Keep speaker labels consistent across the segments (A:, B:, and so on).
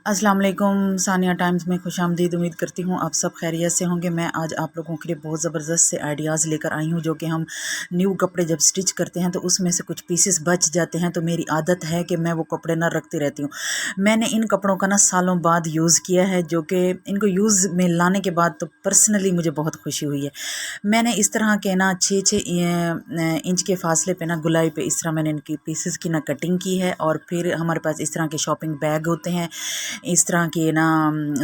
A: अस्सलाम वालेकुम। सानिया टाइम्स में खुशामदीद। उम्मीद करती हूँ आप सब खैरियत से होंगे। मैं आज आप लोगों के लिए बहुत ज़बरदस्त से आइडियाज़ लेकर आई हूँ, जो कि हम न्यू कपड़े जब स्टिच करते हैं तो उसमें से कुछ पीसेस बच जाते हैं, तो मेरी आदत है कि मैं वो कपड़े ना रखती रहती हूँ। मैंने इन कपड़ों का ना सालों बाद यूज़ किया है, जो कि इनको यूज़ में लाने के बाद तो पर्सनली मुझे बहुत खुशी हुई है। मैंने इस तरह के ना 6-6 इंच के फासले पे ना गुलाई पे इस तरह मैंने इनकी पीसेस की ना कटिंग की है। और फिर हमारे पास इस तरह के शॉपिंग बैग होते हैं, इस तरह के ना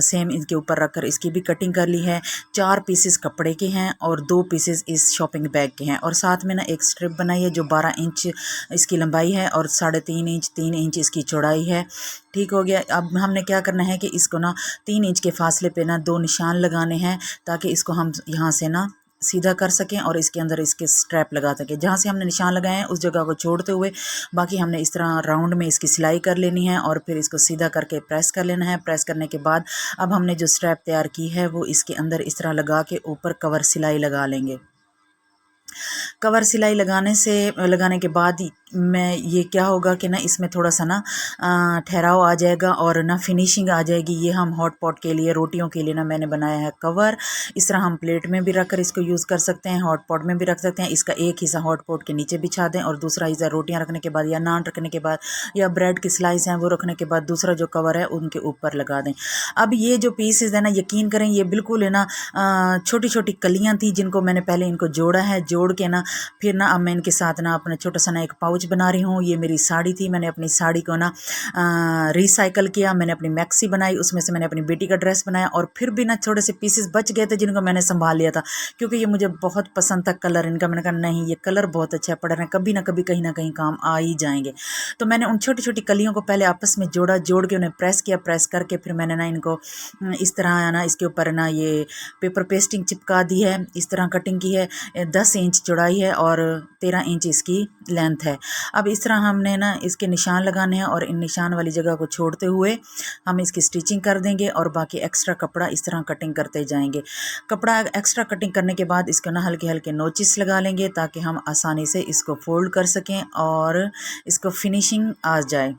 A: सेम इनके ऊपर रखकर इसकी भी कटिंग कर ली है। 4 पीसेस कपड़े के हैं और 2 पीसेस इस शॉपिंग बैग के हैं, और साथ में ना एक स्ट्रिप बनाई है जो 12 इंच इसकी लंबाई है और 3.5 इंच 3 इंच इसकी चौड़ाई है। ठीक हो गया। अब हमने क्या करना है कि इसको ना 3 इंच के फासले पे ना 2 निशान लगाने हैं, ताकि इसको हम यहाँ से ना सीधा कर सकें और इसके अंदर इसके स्ट्रैप लगा सकें। जहाँ से हमने निशान लगाए हैं उस जगह को छोड़ते हुए बाकी हमने इस तरह राउंड में इसकी सिलाई कर लेनी है और फिर इसको सीधा करके प्रेस कर लेना है। प्रेस करने के बाद अब हमने जो स्ट्रैप तैयार की है वो इसके अंदर इस तरह लगा के ऊपर कवर सिलाई लगा लेंगे। कवर सिलाई लगाने के बाद मैं ये क्या होगा कि ना इसमें थोड़ा सा ना ठहराव आ जाएगा और ना फिनिशिंग आ जाएगी। ये हम हॉट पॉट के लिए, रोटियों के लिए ना मैंने बनाया है कवर। इस तरह हम प्लेट में भी रखकर इसको यूज़ कर सकते हैं, हॉट पॉट में भी रख सकते हैं। इसका एक हिस्सा हॉट पॉट के नीचे बिछा दें और दूसरा हिस्सा रोटियां रखने के बाद या नान रखने के बाद या ब्रेड की स्लाइस हैं वो रखने के बाद दूसरा जो कवर है उनके ऊपर लगा दें। अब ये जो पीसेज है ना, यकीन करें ये बिल्कुल है ना छोटी छोटी कलियाँ थी जिनको मैंने पहले इनको जोड़ा है। जोड़ के ना फिर ना अब मैं इनके साथ ना अपना छोटा सा ना एक पाउच बना रही हूँ। ये मेरी साड़ी थी, मैंने अपनी साड़ी को ना रिसाइकल किया। मैंने अपनी मैक्सी बनाई, उसमें से मैंने अपनी बेटी का ड्रेस बनाया और फिर भी ना थोड़े से पीसेस बच गए थे जिनको मैंने संभाल लिया था, क्योंकि ये मुझे बहुत पसंद था कलर इनका। मैंने कहा नहीं, ये कलर बहुत अच्छा पड़ रहा है, कभी ना कभी कहीं ना कहीं काम आ ही जाएंगे। तो मैंने उन छोटी छोटी कलियों को पहले आपस में जोड़ा, जोड़ के उन्हें प्रेस किया। प्रेस करके फिर मैंने ना इनको इस तरह ना इसके ऊपर ना ये पेपर पेस्टिंग चिपका दी है। इस तरह कटिंग की है। 10 इंच चौड़ाई है और 13 इंच इसकी लेंथ है। अब इस तरह हमने ना इसके निशान लगाने हैं और इन निशान वाली जगह को छोड़ते हुए हम इसकी स्टिचिंग कर देंगे और बाकी एक्स्ट्रा कपड़ा इस तरह कटिंग करते जाएंगे। कपड़ा एक्स्ट्रा कटिंग करने के बाद इसको ना हल्के हल्के नोचिस लगा लेंगे ताकि हम आसानी से इसको फोल्ड कर सकें और इसको फिनिशिंग आ जाए।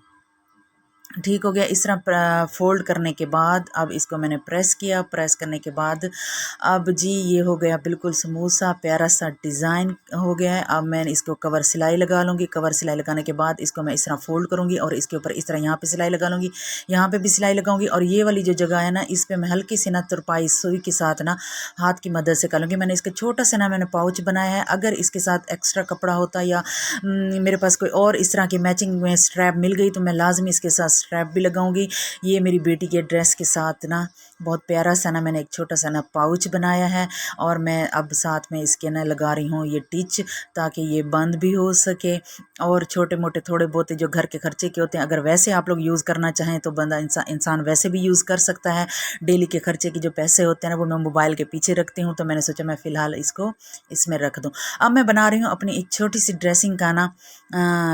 A: ठीक हो गया। इस तरह फोल्ड करने के बाद अब इसको मैंने प्रेस किया। प्रेस करने के बाद अब जी ये हो गया बिल्कुल स्मूथ सा प्यारा सा डिज़ाइन हो गया है। अब मैं इसको कवर सिलाई लगा लूँगी। कवर सिलाई लगाने के बाद इसको मैं इस तरह फोल्ड करूँगी और इसके ऊपर इस तरह यहाँ पे सिलाई लगा लूँगी, यहाँ पे भी सिलाई लगाऊंगी और ये वाली जो जगह है ना इस पर मैं हल्की सी ना तुरपाई सुई के साथ ना हाथ की मदद से कर लूँगी। मैंने इसका छोटा सा ना मैंने पाउच बनाया है। अगर इसके साथ एक्स्ट्रा कपड़ा होता या मेरे पास कोई और इस तरह की मैचिंग में स्ट्रैप मिल गई तो मैं लाजमी इसके साथ स्ट्रैप भी लगाऊंगी। ये मेरी बेटी के ड्रेस के साथ ना बहुत प्यारा सा ना मैंने एक छोटा सा ना पाउच बनाया है और मैं अब साथ में इसके ना लगा रही हूँ ये टिच, ताकि ये बंद भी हो सके। और छोटे मोटे थोड़े बहुत जो घर के खर्चे के होते हैं, अगर वैसे आप लोग यूज़ करना चाहें तो बंदा इंसान वैसे भी यूज़ कर सकता है। डेली के खर्चे के जो पैसे होते हैं ना वो मैं मोबाइल के पीछे रखती हूँ, तो मैंने सोचा मैं फ़िलहाल इसको इसमें रख दूँ। अब मैं बना रही हूँ अपनी एक छोटी सी ड्रेसिंग का ना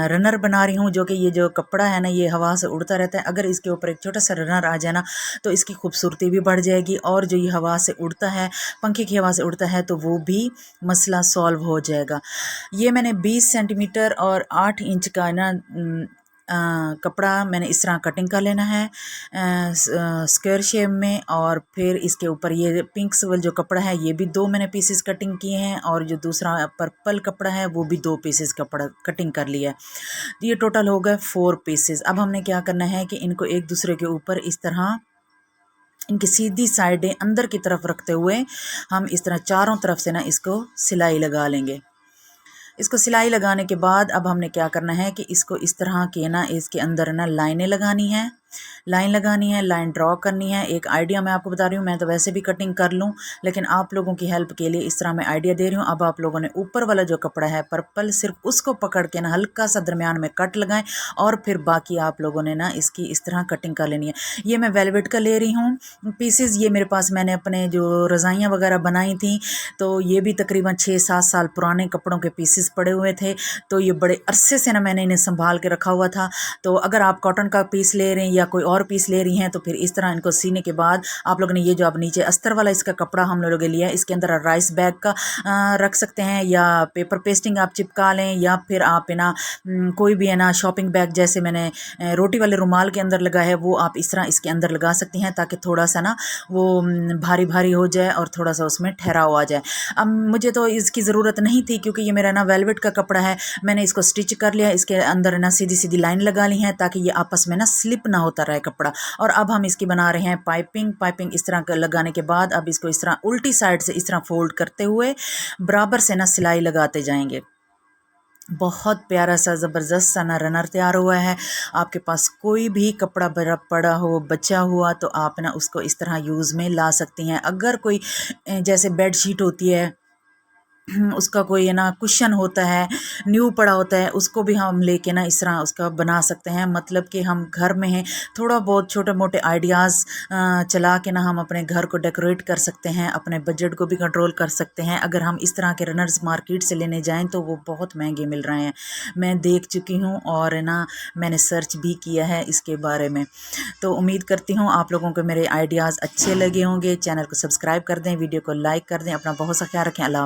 A: रनर बना रही हूँ, जो कि ये जो कपड़ा है ना ये हवा से उड़ता रहता है। अगर इसके ऊपर एक छोटा सा रनर आ जाए ना तो इसकी खूबसूरती भी बढ़ जाएगी और जो ये हवा से उड़ता है, पंखे की हवा से उड़ता है, तो वो भी मसला सॉल्व हो जाएगा। ये मैंने 20 सेंटीमीटर और 8 इंच का ना कपड़ा मैंने इस तरह कटिंग कर लेना है स्क्वायर शेप में। और फिर इसके ऊपर ये पिंक वाला जो कपड़ा है ये भी 2 मैंने पीसेस कटिंग किए हैं और जो दूसरा पर्पल कपड़ा है वो भी 2 पीसेस कपड़ा कटिंग कर लिया है। तो ये टोटल हो गए 4 पीसेस। अब हमने क्या करना है कि इनको एक दूसरे के ऊपर इस तरह इनकी सीधी साइडें अंदर की तरफ रखते हुए हम इस तरह चारों तरफ से ना इसको सिलाई लगा लेंगे। इसको सिलाई लगाने के बाद अब हमने क्या करना है कि इसको इस तरह के ना इसके अंदर ना लाइनें लगानी है, लाइन लगानी है, लाइन ड्रॉ करनी है। एक आइडिया मैं आपको बता रही हूँ, मैं तो वैसे भी कटिंग कर लूँ लेकिन आप लोगों की हेल्प के लिए इस तरह मैं आइडिया दे रही हूँ। अब आप लोगों ने ऊपर वाला जो कपड़ा है पर्पल, सिर्फ उसको पकड़ के ना हल्का सा दरमियान में कट लगाएं और फिर बाकी आप लोगों ने ना इसकी इस तरह कटिंग कर लेनी है। ये मैं वेलवेट का ले रही हूँ पीसेस। ये मेरे पास मैंने अपने जो रज़ाइयाँ वगैरह बनाई थी तो ये भी तकरीबन 6-7 साल पुराने कपड़ों के पीसेस पड़े हुए थे, तो ये बड़े अरसे से ना मैंने इन्हें संभाल के रखा हुआ था। तो अगर आप कॉटन का पीस ले रहे हैं या कोई और पीस ले रही हैं तो फिर इस तरह इनको सीने के बाद आप लोगों ने ये जो आप नीचे अस्तर वाला इसका कपड़ा हम लोगों ने लिया है, इसके अंदर राइस बैग का रख सकते हैं या पेपर पेस्टिंग आप चिपका लें, या फिर आप है ना कोई भी है ना शॉपिंग बैग जैसे मैंने रोटी वाले रुमाल के अंदर लगा है वो आप इस तरह इसके अंदर लगा सकती हैं, ताकि थोड़ा सा ना वो भारी भारी हो जाए और थोड़ा सा उसमें ठहराव आ जाए। अब मुझे तो इसकी ज़रूरत नहीं थी क्योंकि ये मेरा ना वेलवेट का कपड़ा है, मैंने इसको स्टिच कर लिया, इसके अंदर ना सीधी सीधी लाइन लगा ली है ताकि ये आपस में ना स्लिप ना होता रहे कपड़ा। और अब हम इसकी बना रहे हैं पाइपिंग इस तरह लगाने के बाद अब इसको इस तरह उल्टी साइड से इस तरह फोल्ड करते हुए बराबर से ना सिलाई लगाते जाएंगे। बहुत प्यारा सा ज़बरदस्त सा ना रनर तैयार हुआ है। आपके पास कोई भी कपड़ा पड़ा हो बचा हुआ तो आप ना उसको इस तरह यूज़ में ला सकती हैं। अगर कोई जैसे बेड शीट होती है उसका कोई है ना कुशन होता है न्यू पड़ा होता है, उसको भी हम लेके ना इस तरह उसका बना सकते हैं। मतलब कि हम घर में हैं, थोड़ा बहुत छोटे मोटे आइडियाज़ चला के ना हम अपने घर को डेकोरेट कर सकते हैं, अपने बजट को भी कंट्रोल कर सकते हैं। अगर हम इस तरह के रनर्स मार्केट से लेने जाएं तो वो बहुत महंगे मिल रहे हैं, मैं देख चुकी हूँ और है ना मैंने सर्च भी किया है इसके बारे में। तो उम्मीद करती हूँ आप लोगों को मेरे आइडियाज़ अच्छे लगे होंगे। चैनल को सब्सक्राइब कर दें, वीडियो को लाइक कर दें, अपना बहुत सा ख्याल रखें। अल्लाह।